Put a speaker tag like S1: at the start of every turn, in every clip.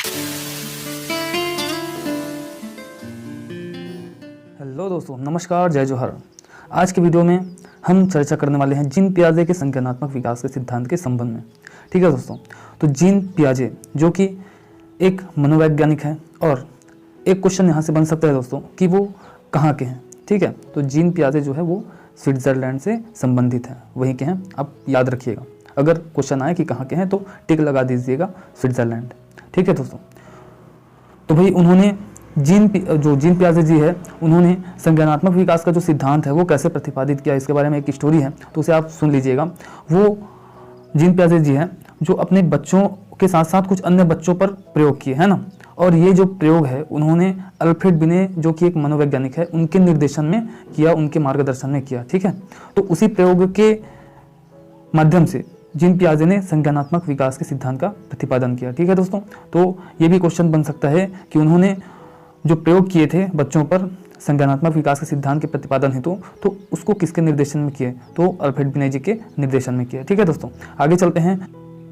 S1: Hello दोस्तों, नमस्कार, जय जोहर। आज के वीडियो में हम चर्चा करने वाले हैं जीन पियाजे के संज्ञानात्मक विकास के सिद्धांत के संबंध में। ठीक है दोस्तों, तो जीन पियाजे जो कि एक मनोवैज्ञानिक है और एक क्वेश्चन यहाँ से बन सकता है दोस्तों कि वो कहाँ के हैं। ठीक है, तो जीन पियाजे जो है वो स्विट्जरलैंड से संबंधित हैं, वहीं के हैं, आप याद रखिएगा। अगर क्वेश्चन आए कि कहाँ के हैं तो टिक लगा दीजिएगा स्विट्जरलैंड। ठीक है दोस्तों, तो भाई उन्होंने जीन पियाजे जी है, उन्होंने संज्ञानात्मक विकास का जो सिद्धांत है वो कैसे प्रतिपादित किया, इसके बारे में एक स्टोरी है, तो उसे आप सुन लीजिएगा। वो जीन पियाजे जी हैं जो अपने बच्चों के साथ साथ कुछ अन्य बच्चों पर प्रयोग किए, है ना। और ये जो प्रयोग है उन्होंने अल्फ्रेड बिने जो कि एक मनोवैज्ञानिक है उनके निर्देशन में किया, उनके मार्गदर्शन में किया। ठीक है, तो उसी प्रयोग के माध्यम से जीन पियाजे ने संज्ञानात्मक विकास के सिद्धांत का प्रतिपादन किया। ठीक है दोस्तों, तो ये भी क्वेश्चन बन सकता है कि उन्होंने जो प्रयोग किए थे बच्चों पर संज्ञानात्मक विकास के सिद्धांत के प्रतिपादन हेतु, तो उसको किसके निर्देशन में किए, तो अल्फ्रेड बिने जी के निर्देशन में किए। ठीक है दोस्तों, आगे चलते हैं।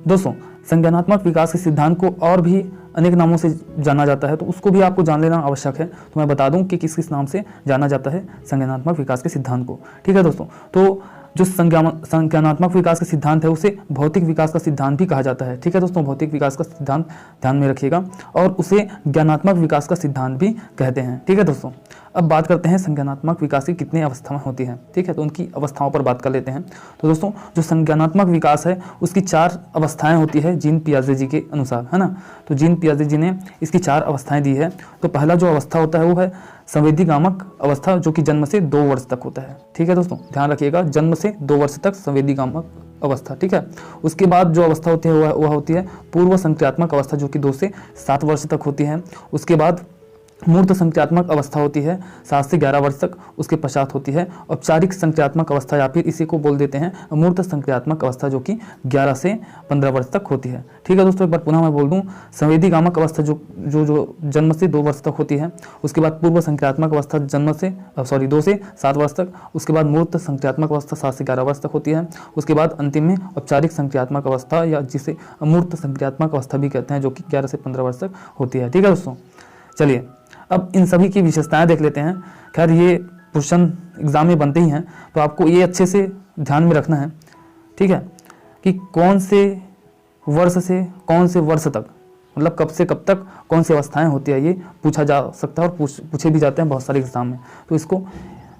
S1: दोस्तों, संज्ञानात्मक विकास के सिद्धांत को और भी अनेक नामों से जाना जाता है, तो उसको भी आपको जान लेना आवश्यक है। तो मैं बता दूं कि किस किस नाम से जाना जाता है संज्ञानात्मक विकास के सिद्धांत को। ठीक है दोस्तों, तो जो संज्ञानात्मक विकास का सिद्धांत है उसे भौतिक विकास का सिद्धांत भी कहा जाता है। ठीक है दोस्तों, भौतिक विकास का सिद्धांत ध्यान में रखिएगा, और उसे ज्ञानात्मक विकास का सिद्धांत भी कहते हैं। ठीक है दोस्तों, अब बात करते हैं संज्ञानात्मक विकास की कितनी अवस्थाएं होती हैं। ठीक है, तो उनकी अवस्थाओं पर बात कर लेते हैं। तो दोस्तों, जो संज्ञानात्मक विकास है उसकी 4 अवस्थाएं होती है जीन पियाजे जी के अनुसार, है ना। तो जीन पियाजे जी ने इसकी 4 अवस्थाएं दी है। तो पहला जो अवस्था होता है वो है संवेदीगामक अवस्था, जो कि जन्म से 2 वर्ष तक होता है। ठीक है दोस्तों, ध्यान रखिएगा, जन्म से 2 वर्ष तक संवेदीगामक अवस्था। ठीक है, उसके बाद जो अवस्था होती है वह होती है पूर्व संक्रियात्मक अवस्था, जो कि 2 से 7 वर्ष तक होती है। उसके बाद मूर्त संक्रियात्मक अवस्था होती है 7 से 11 वर्ष तक। उसके पश्चात होती है औपचारिक संक्रियात्मक अवस्था, या फिर इसी को बोल देते हैं अमूर्त संक्रियात्मक अवस्था, जो कि 11 से 15 वर्ष तक होती है। ठीक है दोस्तों, एक बार पुनः मैं बोल दूं, संवेदीगामक अवस्था जो जन्म से 2 वर्ष तक होती है। उसके बाद पूर्व संक्रियात्मक अवस्था 2 से 7 वर्ष तक। उसके बाद मूर्त संक्रियात्मक अवस्था 7 से 11 वर्ष तक होती है। उसके बाद अंतिम में औपचारिक संक्रियात्मक अवस्था, या जिसे अमूर्त संक्रियात्मक अवस्था भी कहते हैं, जो कि 11 से 15 वर्ष तक होती है। ठीक है दोस्तों, चलिए अब इन सभी की विशेषताएं देख लेते हैं। खैर ये क्वेश्चन एग्जाम में बनते ही हैं, तो आपको ये अच्छे से ध्यान में रखना है। ठीक है, कि कौन से वर्ष से कौन से वर्ष तक, मतलब कब से कब तक कौन सी अवस्थाएं होती है, ये पूछा जा सकता है और पूछे भी जाते हैं बहुत सारे एग्जाम में। तो इसको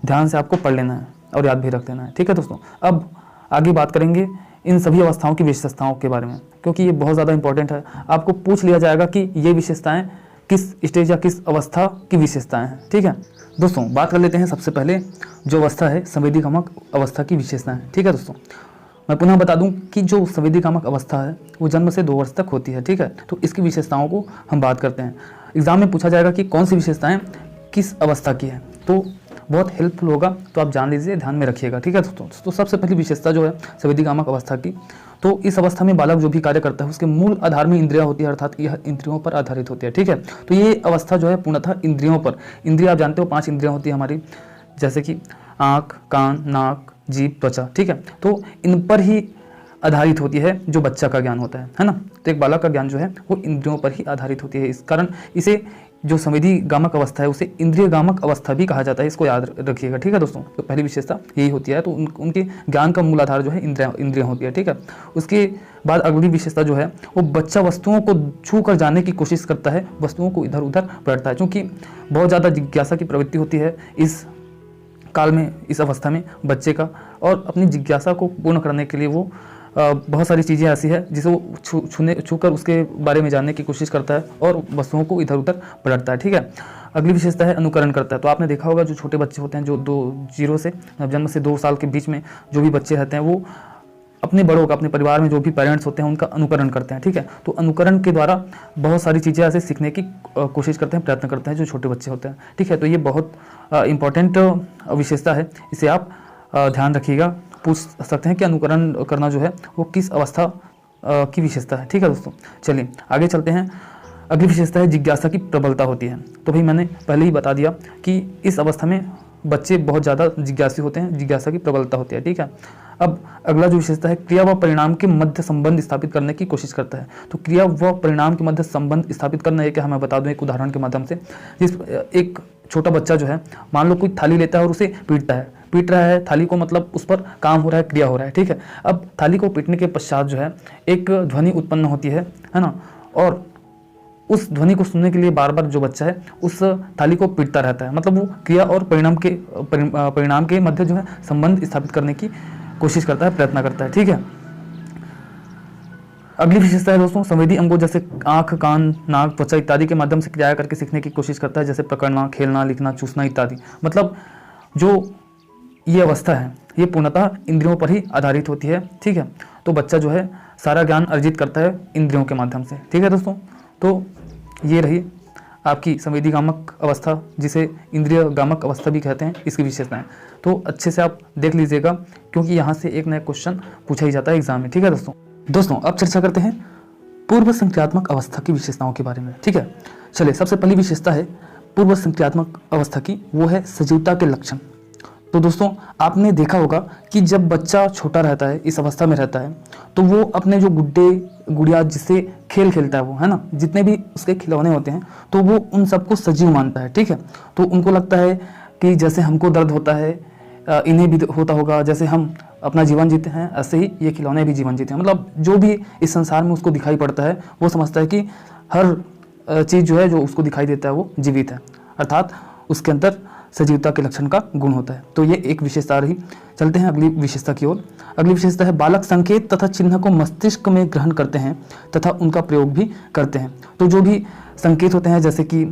S1: ध्यान से आपको पढ़ लेना है और याद भी रख लेना है। ठीक है दोस्तों, अब आगे बात करेंगे इन सभी अवस्थाओं की विशेषताओं के बारे में, क्योंकि ये बहुत ज़्यादा इंपॉर्टेंट है। आपको पूछ लिया जाएगा कि ये विशेषताएं किस स्टेज या किस अवस्था की विशेषताएं हैं। ठीक है दोस्तों, बात कर लेते हैं सबसे पहले जो अवस्था है संवेदीगामक अवस्था की विशेषताएं। ठीक है दोस्तों, मैं पुनः बता दूं कि जो संवेदीगामक अवस्था है वो जन्म से 2 वर्ष तक होती है। ठीक है, तो इसकी विशेषताओं को हम बात करते हैं। एग्जाम में पूछा जाएगा कि कौन सी विशेषताएं किस अवस्था की है, तो बहुत हेल्पफुल होगा, तो आप जान लीजिए, ध्यान में रखिएगा। ठीक है दोस्तों, तो सबसे पहली विशेषता जो है संवेदीगामक अवस्था की, तो इस अवस्था में बालक जो भी कार्य करता है उसके मूल आधार में इंद्रियां होती है, अर्थात यह इंद्रियों पर आधारित होती है। ठीक है, तो ये अवस्था जो है पूर्णतः इंद्रियों पर, इंद्रिय आप जानते हो 5 इंद्रियां होती है हमारी, जैसे कि आँख, कान, नाक, जीभ, त्वचा। ठीक है, तो इन पर ही आधारित होती है जो बच्चा का ज्ञान होता है ना। तो एक बालक का ज्ञान जो है वो इंद्रियों पर ही आधारित होती है। इस कारण इसे जो संवेदीगामक अवस्था है उसे इंद्रियगामक अवस्था भी कहा जाता है, इसको याद रखिएगा। ठीक है दोस्तों, तो पहली विशेषता यही होती है। तो उनके ज्ञान का मूल आधार जो है इंद्रियां होती है। ठीक है, उसके बाद अगली विशेषता जो है वो बच्चा वस्तुओं को छू कर जानने की कोशिश करता है, वस्तुओं को इधर उधर पलटता है, क्योंकि बहुत ज़्यादा जिज्ञासा की प्रवृत्ति होती है इस काल में, इस अवस्था में बच्चे का, और अपनी जिज्ञासा को पूर्ण करने के लिए वो बहुत सारी चीज़ें ऐसी है जिसे वो छू कर उसके बारे में जानने की कोशिश करता है और वस्तुओं को इधर उधर पलटता है। ठीक है, अगली विशेषता है अनुकरण करता है। तो आपने देखा होगा जो छोटे बच्चे होते हैं, जो 0 से जन्म से 2 साल के बीच में जो भी बच्चे रहते हैं, वो अपने बड़ों का, अपने परिवार में जो भी पेरेंट्स होते हैं उनका अनुकरण करते हैं। ठीक है, तो अनुकरण के द्वारा बहुत सारी चीज़ें ऐसे सीखने की कोशिश करते हैं, प्रयत्न करते हैं जो छोटे बच्चे होते हैं। ठीक है, तो ये बहुत इंपॉर्टेंट विशेषता है, इसे आप ध्यान रखिएगा। पूछ सकते हैं कि अनुकरण करना जो है वो किस अवस्था की विशेषता है। ठीक है दोस्तों, चलिए आगे चलते हैं। अगली विशेषता है जिज्ञासा की प्रबलता होती है। तो भाई मैंने पहले ही बता दिया कि इस अवस्था में बच्चे बहुत ज़्यादा जिज्ञासी होते हैं, जिज्ञासा की प्रबलता होती है। ठीक है, अब अगला जो विशेषता है, क्रिया व परिणाम के मध्य संबंध स्थापित करने की कोशिश करता है। तो क्रिया व परिणाम के मध्य संबंध स्थापित करना है, क्या मैं बता दूं एक उदाहरण के माध्यम से। जिस एक छोटा बच्चा जो है, मान लो कोई थाली लेता है और उसे पीट रहा है थाली को, मतलब उस पर काम हो रहा है, क्रिया हो रहा है, ठीक है। अब थाली को पीटने के पश्चात जो है एक ध्वनि उत्पन्न होती है ना, और उस ध्वनि को सुनने के लिए बार बार जो बच्चा है उस थाली को पीटता रहता है। मतलब वो क्रिया और परिणाम के मध्य जो है संबंध स्थापित करने की कोशिश करता है, प्रयत्न करता है, ठीक है। अगली विशेषता है दोस्तों, संवेदी अंगों जैसे आंख, कान, नाक, त्वचा इत्यादि के माध्यम से क्रिया करके सीखने की कोशिश करता है, जैसे पकड़ना, खेलना, लिखना, चूसना इत्यादि। मतलब जो ये अवस्था है ये पूर्णतः इंद्रियों पर ही आधारित होती है, ठीक है। तो बच्चा जो है सारा ज्ञान अर्जित करता है इंद्रियों के माध्यम से, ठीक है दोस्तों। तो ये रही आपकी संवेदी गामक अवस्था, जिसे इंद्रिय गामक अवस्था भी कहते हैं, इसकी विशेषताएं। तो अच्छे से आप देख लीजिएगा, क्योंकि यहाँ से एक नया क्वेश्चन पूछा ही जाता है एग्जाम में, ठीक है दोस्तों। अब चर्चा करते हैं पूर्व संक्रियात्मक अवस्था की विशेषताओं के बारे में, ठीक है। चलिए, सबसे पहली विशेषता है पूर्व संक्रियात्मक अवस्था की, वो है सजीवता के लक्षण। तो दोस्तों, आपने देखा होगा कि जब बच्चा छोटा रहता है, इस अवस्था में रहता है, तो वो अपने जो गुड़िया जिससे खेल खेलता है, वो है ना, जितने भी उसके खिलौने होते हैं, तो वो उन सबको सजीव मानता है, ठीक है। तो उनको लगता है कि जैसे हमको दर्द होता है, इन्हें भी होता होगा, जैसे हम अपना जीवन जीते हैं, ऐसे ही ये खिलौने भी जीवन जीते हैं। मतलब जो भी इस संसार में उसको दिखाई पड़ता है, वो समझता है कि हर चीज़ जो है जो उसको दिखाई देता है वो जीवित है, अर्थात उसके अंदर सजीवता के लक्षण का गुण होता है। तो ये एक विशेषता रही। चलते हैं अगली विशेषता की ओर। अगली विशेषता है बालक संकेत तथा चिन्ह को मस्तिष्क में ग्रहण करते हैं तथा उनका प्रयोग भी करते हैं। तो जो भी संकेत होते हैं, जैसे कि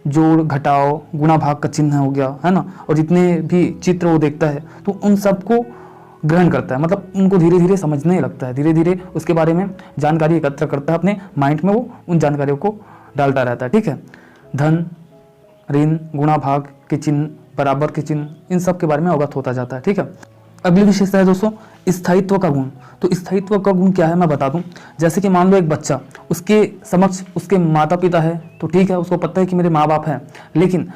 S1: जोड़, घटाव, गुणा भाग का चिन्ह हो गया, है ना, और जितने भी चित्र वो देखता है, तो उन सबको ग्रहण करता है। मतलब उनको धीरे धीरे समझने लगता है, धीरे धीरे उसके बारे में जानकारी एकत्र करता है, अपने माइंड में वो उन जानकारियों को डालता रहता है, ठीक है। धन, ऋण, गुणा भाग के चिन्ह, बराबर के चिन्ह, इन सब के बारे में अवगत होता जाता है, ठीक है। अगली विशेषता है दोस्तों स्थायित्व का गुण। तो स्थायित्व का गुण क्या है मैं बता दूं। जैसे कि मान लो एक बच्चा, उसके समक्ष उसके माता पिता है, तो ठीक है, उसको पता है कि मेरे माँ बाप हैं, लेकिन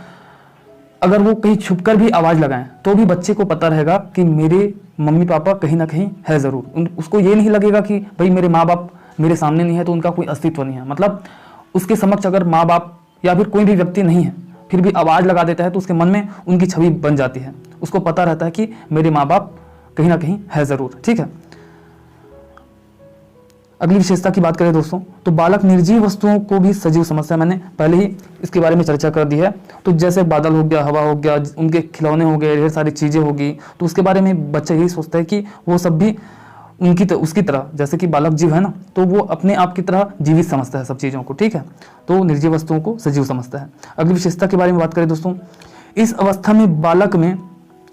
S1: अगर वो कहीं छुपकर भी आवाज़ लगाएं तो भी बच्चे को पता रहेगा कि मेरे मम्मी पापा कहीं ना कहीं है ज़रूर। उसको ये नहीं लगेगा कि भाई मेरे माँ बाप मेरे सामने नहीं है तो उनका कोई अस्तित्व नहीं है। मतलब उसके समक्ष अगर माँ बाप या फिर कोई भी व्यक्ति नहीं है, फिर भी आवाज़ लगा देता है, तो उसके मन में उनकी छवि बन जाती है। उसको पता रहता है कि मेरे माँ बाप कहीं ना कहीं है ज़रूर, ठीक है। अगली विशेषता की बात करें दोस्तों, तो बालक निर्जीव वस्तुओं को भी सजीव समझता है। मैंने पहले ही इसके बारे में चर्चा कर दी है। तो जैसे बादल हो गया, हवा हो गया, उनके खिलौने हो गए, ढेर सारी चीज़ें होगी, तो उसके बारे में बच्चा यही सोचता है कि वो सब भी उसकी तरह, जैसे कि बालक जीव है ना, तो वो अपने आप की तरह जीवित समझता है सब चीज़ों को, ठीक है। तो निर्जीव वस्तुओं को सजीव समझता है। अगली विशेषता के बारे में बात करें दोस्तों, इस अवस्था में बालक में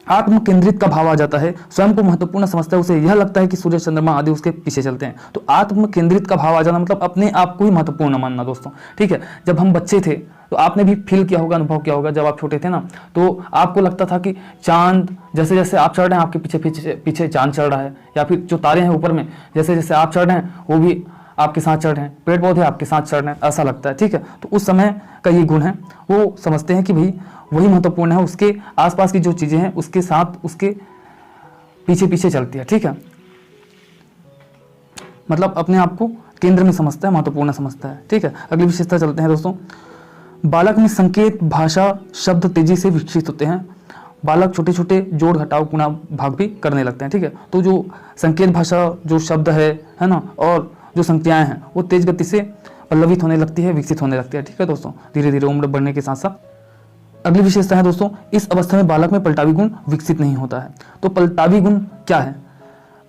S1: आत्म केंद्रित का भाव आ जाता है, स्वयं को महत्वपूर्ण समझता है, उसे यह लगता है कि सूर्य चंद्रमा आदि उसके पीछे चलते हैं। तो आत्म केंद्रित का भाव आ जाना मतलब अपने आप को ही महत्वपूर्ण मानना दोस्तों, ठीक है। जब हम बच्चे थे तो आपने भी फील किया होगा, अनुभव किया होगा, जब आप छोटे थे ना, तो आपको लगता था कि चांद जैसे जैसे आप चढ़ रहे हैं आपके पीछे पीछे पीछे चांद चढ़ रहा है, या फिर जो तारे हैं ऊपर में जैसे जैसे आप चढ़ रहे हैं वो भी आपके साथ चढ़ रहे हैं, पेड़ पौधे आपके साथ चढ़ रहे हैं, ऐसा लगता है, ठीक है। तो उस समय का ये गुण है, वो समझते हैं कि भाई वही महत्वपूर्ण है, उसके आसपास की जो चीज़ें हैं उसके साथ उसके पीछे पीछे चलती है, ठीक है। मतलब अपने आप को केंद्र में समझता है, महत्वपूर्ण समझता है, ठीक है। अगली विशेषता चलते हैं दोस्तों, बालक में संकेत, भाषा, शब्द तेजी से विकसित होते हैं। बालक छोटे छोटे जोड़, घटाव, गुणा भाग भी करने लगते हैं, ठीक है। तो जो संकेत भाषा, जो शब्द है ना, और जो संख्याएं हैं वो तेज गति से पल्लवित होने लगती है, विकसित होने लगती है, ठीक है दोस्तों, धीरे धीरे उम्र बढ़ने के साथ साथ। अगली विशेषता है दोस्तों, इस अवस्था में बालक में पलटावी गुण विकसित नहीं होता है। तो पलटावी गुण क्या है?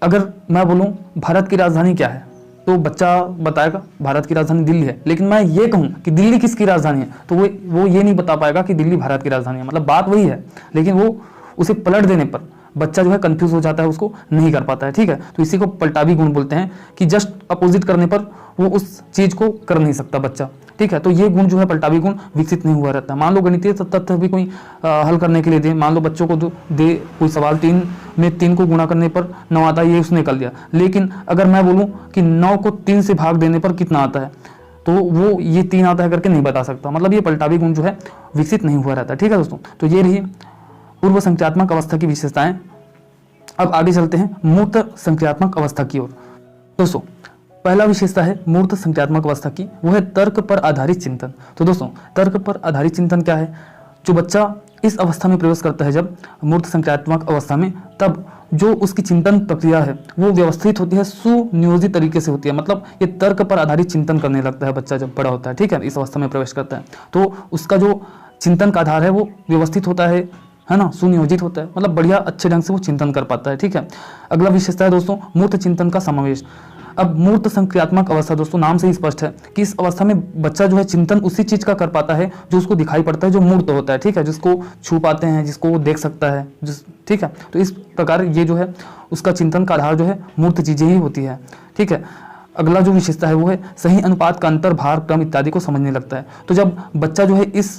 S1: अगर मैं बोलूं भारत की राजधानी क्या है, तो बच्चा बताएगा भारत की राजधानी दिल्ली है। लेकिन मैं ये कहूं कि दिल्ली किसकी राजधानी है, तो वो ये नहीं बता पाएगा कि दिल्ली भारत की राजधानी है। मतलब बात वही है, लेकिन वो उसे पलट देने पर बच्चा जो है कंफ्यूज हो जाता है, उसको नहीं कर पाता है, ठीक है। तो इसी को पलटावी गुण बोलते हैं कि जस्ट अपोजिट करने पर वो उस चीज को कर नहीं सकता बच्चा, ठीक है। तो ये गुण जो है पलटावी गुण विकसित नहीं हुआ रहता है। मान लो गणितीय तथ्य भी कोई हल करने के लिए दे, मान लो बच्चों को दे कोई सवाल, 3 में 3 को गुणा करने पर 9 आता है, ये उसने कर लिया। लेकिन अगर मैं बोलूं कि 9 को 3 से भाग देने पर कितना आता है, तो वो ये 3 आता है करके नहीं बता सकता। मतलब ये पलटावी गुण जो है विकसित नहीं हुआ रहता है, ठीक है दोस्तों। तो ये रही पूर्व संख्यात्मक अवस्था की विशेषताएं। अब आगे चलते हैं मूर्त संक्रियात्मक अवस्था की ओर। दोस्तों पहला विशेषता है मूर्त संक्रियात्मक अवस्था की, वो है तर्क पर आधारित चिंतन। तो दोस्तों तर्क पर आधारित चिंतन क्या है? जो बच्चा इस अवस्था में प्रवेश करता है जब मूर्त संक्रियात्मक अवस्था में, तब जो उसकी चिंतन प्रक्रिया है वो व्यवस्थित होती है, सुनियोजित तरीके से होती है। मतलब ये तर्क पर आधारित चिंतन करने लगता है बच्चा जब बड़ा होता है, ठीक है, इस अवस्था में प्रवेश करता है, तो उसका जो चिंतन का आधार है वो व्यवस्थित होता है ना, सुनियोजित होता है, मतलब बढ़िया अच्छे ढंग से वो चिंतन कर पाता है, ठीक है। अगला विशेषता है दोस्तों मूर्त चिंतन का समावेश। अब मूर्त संक्रियात्मक अवस्था दोस्तों नाम से ही स्पष्ट है कि इस अवस्था में बच्चा जो है चिंतन उसी चीज का कर पाता है जो उसको दिखाई पड़ता है, जो मूर्त होता है, ठीक है, जिसको छू पाते हैं, जिसको वो देख सकता है, ठीक है। तो इस प्रकार ये जो है उसका चिंतन का आधार जो है मूर्त चीजें ही होती है, ठीक है। अगला जो विशेषता है वो है सही अनुपात का अंतर, भार, क्रम इत्यादि को समझने लगता है। तो जब बच्चा जो है इस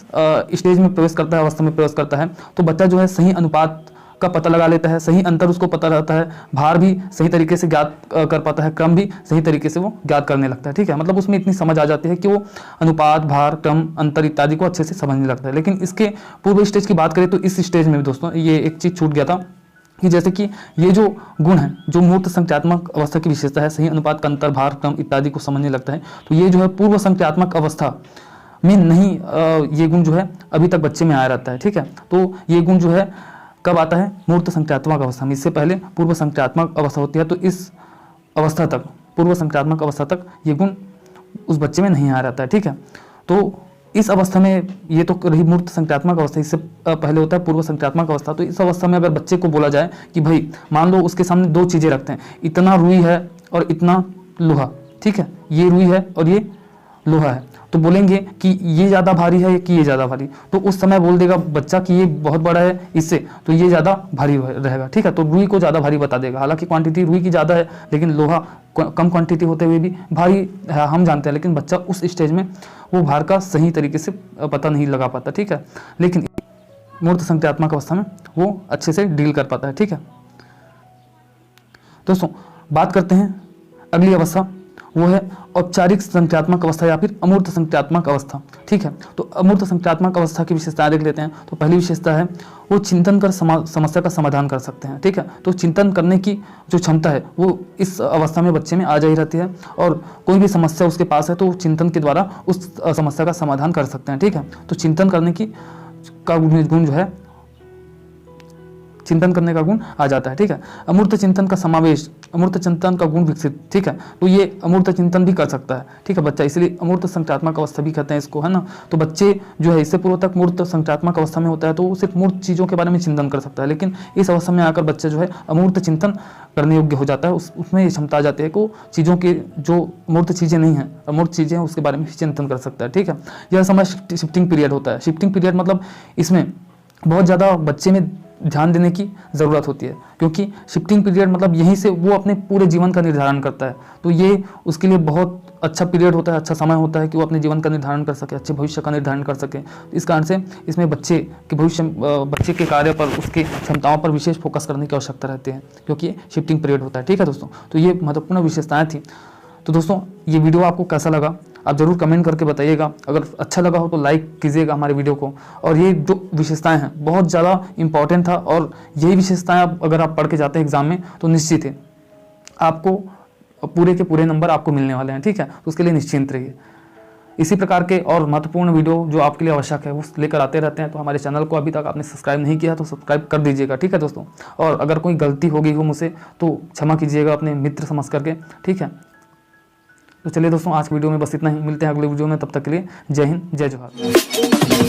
S1: स्टेज में प्रवेश करता है, अवस्था में प्रवेश करता है, तो बच्चा जो है सही अनुपात का पता लगा लेता है, सही अंतर उसको पता रहता है, भार भी सही तरीके से ज्ञात कर पाता है, क्रम भी सही तरीके से वो ज्ञात करने लगता है, ठीक है। मतलब उसमें इतनी समझ आ जाती है कि वो अनुपात, भार, क्रम, अंतर इत्यादि को अच्छे से समझने लगता है। लेकिन इसके पूर्व स्टेज की बात करें तो इस स्टेज में भी दोस्तों ये एक चीज़ छूट गया था कि जैसे कि ये जो गुण है, जो मूर्त संक्रियात्मक अवस्था की विशेषता है, सही अनुपात का अंतर, भार, क्रम इत्यादि को समझने लगता है, तो ये जो है पूर्व संक्रियात्मक अवस्था में नहीं, ये गुण जो है अभी तक बच्चे में आया रहता है, ठीक है। तो ये गुण जो है कब आता है? मूर्त संक्रियात्मक अवस्था में। इससे पहले पूर्व संक्रियात्मक अवस्था होती है, तो इस अवस्था तक, पूर्व संक्रियात्मक अवस्था तक ये गुण उस बच्चे में नहीं आ रहता है, ठीक है। तो इस अवस्था में, ये तो रही मूर्त संक्रियात्मक अवस्था, इससे पहले होता है पूर्व संक्रियात्मक अवस्था। तो इस अवस्था में अगर बच्चे को बोला जाए कि भाई मान लो उसके सामने दो चीजें रखते हैं, इतना रुई है और इतना लोहा, ठीक है, ये रुई है और ये लोहा है, तो बोलेंगे कि ये ज़्यादा भारी है कि ये ज़्यादा भारी, तो उस समय बोल देगा बच्चा कि ये बहुत बड़ा है इससे, तो ये ज़्यादा भारी रहेगा, ठीक है। तो रुई को ज़्यादा भारी बता देगा, हालांकि क्वांटिटी रुई की ज़्यादा है लेकिन लोहा कम क्वांटिटी होते हुए भी भारी है, हम जानते हैं, लेकिन बच्चा उस स्टेज में वो भार का सही तरीके से पता नहीं लगा पाता, ठीक है। लेकिन मूर्त संक्रियात्मक अवस्था में वो अच्छे से डील कर पाता है, ठीक है। दोस्तों बात करते हैं अगली अवस्था, वो है औपचारिक संक्रियात्मक अवस्था या फिर अमूर्त संक्रियात्मक अवस्था, ठीक है। तो अमूर्त संक्रियात्मक अवस्था की विशेषताएं देख लेते हैं। तो पहली विशेषता है वो चिंतन कर समस्या का समाधान कर सकते हैं, ठीक है। तो चिंतन करने की जो क्षमता है वो इस अवस्था में बच्चे में आ जा ही रहती है, और कोई भी समस्या उसके पास है तो चिंतन के द्वारा उस समस्या का समाधान कर सकते हैं, ठीक है। तो चिंतन करने की का गुण जो है, चिंतन करने का गुण आ जाता है, ठीक है। अमूर्त चिंतन का समावेश, अमूर्त चिंतन का गुण विकसित, ठीक है। तो ये अमूर्त चिंतन भी कर सकता है, ठीक है बच्चा, इसलिए अमूर्त संक्रियात्मक अवस्था भी कहते हैं इसको, है ना। तो बच्चे जो है इससे पूर्व तक मूर्त संक्रियात्मक अवस्था में होता है तो वो सिर्फ मूर्त चीज़ों के बारे में चिंतन कर सकता है, लेकिन इस अवस्था में आकर बच्चा जो है अमूर्त चिंतन करने योग्य हो जाता है, उसमें ये क्षमता आ जाती है कि चीज़ों के जो मूर्त चीज़ें नहीं हैं, अमूर्त चीज़ें हैं, उसके बारे में चिंतन कर सकता है, ठीक है। यह समय शिफ्टिंग पीरियड होता है। शिफ्टिंग पीरियड मतलब इसमें बहुत ज़्यादा बच्चे में ध्यान देने की ज़रूरत होती है, क्योंकि शिफ्टिंग पीरियड मतलब यहीं से वो अपने पूरे जीवन का निर्धारण करता है, तो ये उसके लिए बहुत अच्छा पीरियड होता है, अच्छा समय होता है कि वो अपने जीवन का निर्धारण कर सके, अच्छे भविष्य का निर्धारण कर सके। इस कारण से इसमें बच्चे के भविष्य, बच्चे के कार्य पर, उसके क्षमताओं पर विशेष फोकस करने की आवश्यकता रहती है, क्योंकि ये शिफ्टिंग पीरियड होता है, ठीक है दोस्तों। तो ये महत्वपूर्ण विशेषताएँ थी। तो दोस्तों ये वीडियो आपको कैसा लगा आप ज़रूर कमेंट करके बताइएगा। अगर अच्छा लगा हो तो लाइक कीजिएगा हमारे वीडियो को। और ये जो विशेषताएं हैं बहुत ज़्यादा इंपॉर्टेंट था, और यही विशेषताएं अगर आप पढ़ के जाते हैं एग्जाम में तो निश्चित है आपको पूरे के पूरे नंबर आपको मिलने वाले हैं, ठीक है। तो उसके लिए निश्चिंत रहिए। इसी प्रकार के और महत्वपूर्ण वीडियो जो आपके लिए आवश्यक है वो लेकर आते रहते हैं। तो हमारे चैनल को अभी तक आपने सब्सक्राइब नहीं किया तो सब्सक्राइब कर दीजिएगा, ठीक है दोस्तों। और अगर कोई गलती हो गई हो मुझसे तो क्षमा कीजिएगा अपने मित्र समझ करके, ठीक है। तो चलिए दोस्तों आज वीडियो में बस इतना ही, मिलते हैं अगले वीडियो में, तब तक के लिए जय हिंद, जय जोहार।